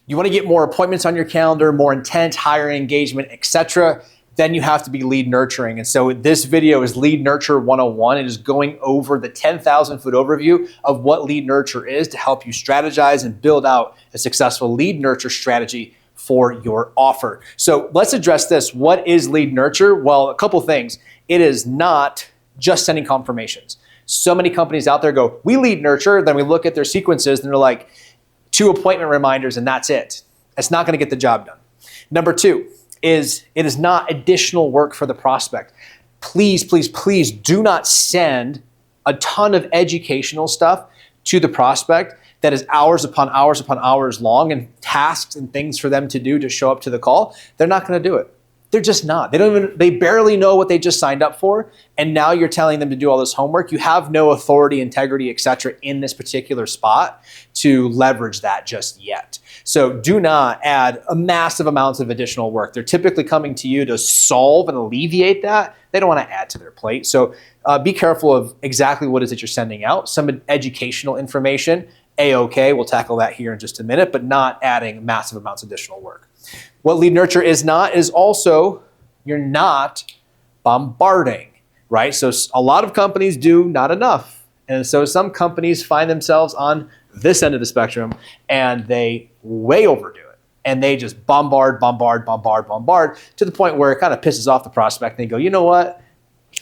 You want to get more appointments on your calendar, more intent, higher engagement, etc. Then you have to be lead nurturing. And so this video is Lead Nurture 101. It is going over the 10,000 foot overview of what lead nurture is to help you strategize and build out a successful lead nurture strategy for your offer. So let's address this. What is lead nurture? Well, a couple things. It is not just sending confirmations. So many companies out there go, we lead nurture, then we look at their sequences and they're like 2 appointment reminders and that's it. It's not gonna get the job done. Number 2, it is not additional work for the prospect. Please, please, please do not send a ton of educational stuff to the prospect that is hours upon hours upon hours long and tasks and things for them to do to show up to the call. They're not gonna do it. They're just not. They barely know what they just signed up for, and now you're telling them to do all this homework. You have no authority, integrity, etc. in this particular spot to leverage that just yet. So do not add a massive amounts of additional work. They're typically coming to you to solve and alleviate that. They don't want to add to their plate. So be careful of exactly what it is that you're sending out. Some educational information, A-OK, we'll tackle that here in just a minute, but not adding massive amounts of additional work. What lead nurture is not is also you're not bombarding, right? So a lot of companies do not enough. And so some companies find themselves on this end of the spectrum and they way overdo it. And they just bombard to the point where it kind of pisses off the prospect. And they go, you know what?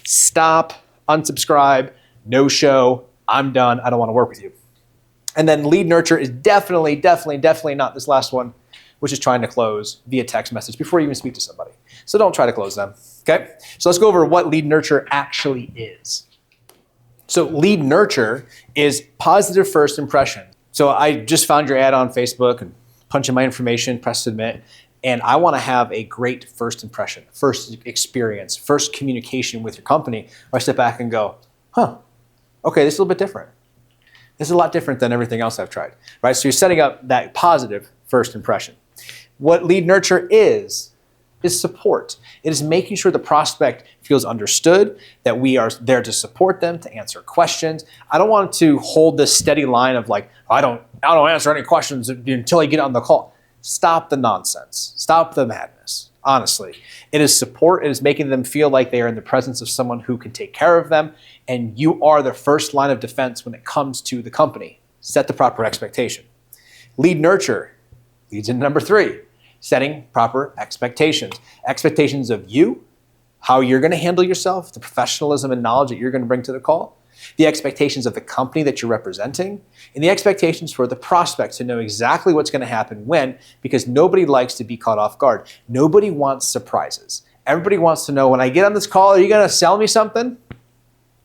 Stop, unsubscribe, no show, I'm done, I don't want to work with you. And then lead nurture is definitely not this last one, which is trying to close via text message before you even speak to somebody. So don't try to close them, okay? So let's go over what lead nurture actually is. So lead nurture is positive first impression. So I just found your ad on Facebook and punch in my information, press submit, and I wanna have a great first impression, first experience, first communication with your company, where I step back and go, huh, okay, this is a little bit different. This is a lot different than everything else I've tried, right? So you're setting up that positive first impression. What lead nurture is support. It is making sure the prospect feels understood, that we are there to support them, to answer questions. I don't want to hold this steady line of like, I don't answer any questions until I get on the call. Stop the nonsense. Stop the madness. Honestly, it is support. It is making them feel like they are in the presence of someone who can take care of them, and you are the first line of defense when it comes to the company. Set the proper expectation. Lead nurture leads into number 3, setting proper expectations. Expectations of you, how you're going to handle yourself, the professionalism and knowledge that you're going to bring to the call, the expectations of the company that you're representing, and the expectations for the prospect to know exactly what's going to happen when, because nobody likes to be caught off guard. Nobody wants surprises. Everybody wants to know, when I get on this call, are you going to sell me something?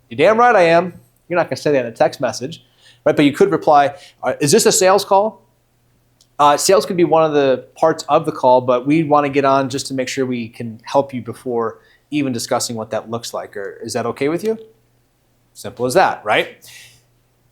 You're damn right I am. You're not going to say that in a text message, right? But you could reply, is this a sales call? Sales could be one of the parts of the call, but we want to get on just to make sure we can help you before even discussing what that looks like. Or is that okay with you? Simple as that, right?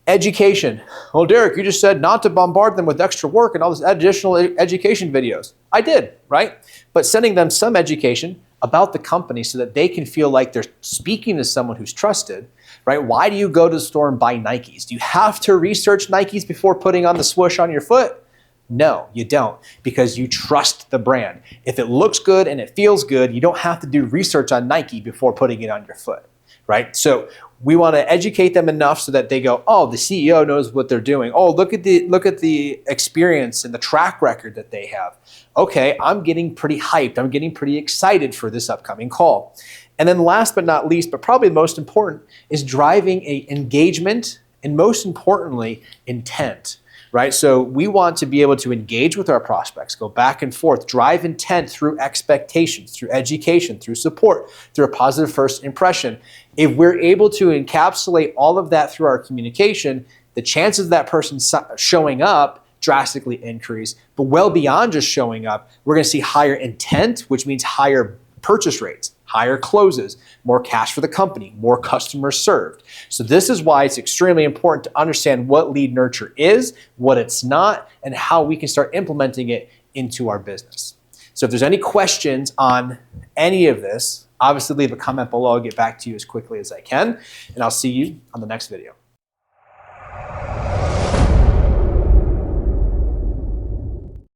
Education. Well, Derek, you just said not to bombard them with extra work and all this additional education videos. I did, right? But sending them some education about the company so that they can feel like they're speaking to someone who's trusted, right? Why do you go to the store and buy Nikes? Do you have to research Nikes before putting on the swoosh on your foot? No, you don't, because you trust the brand. If it looks good and it feels good, you don't have to do research on Nike before putting it on your foot, right? So we want to educate them enough so that they go, oh, the CEO knows what they're doing. Oh, look at the experience and the track record that they have. Okay, I'm getting pretty hyped. I'm getting pretty excited for this upcoming call. And then last but not least, but probably the most important, is driving engagement and most importantly, intent. Right? So we want to be able to engage with our prospects, go back and forth, drive intent through expectations, through education, through support, through a positive first impression. If we're able to encapsulate all of that through our communication, the chances of that person showing up drastically increase. But well beyond just showing up, we're going to see higher intent, which means higher purchase rates, higher closes, more cash for the company, more customers served. So this is why it's extremely important to understand what lead nurture is, what it's not, and how we can start implementing it into our business. So if there's any questions on any of this, obviously leave a comment below. I'll get back to you as quickly as I can, and I'll see you on the next video.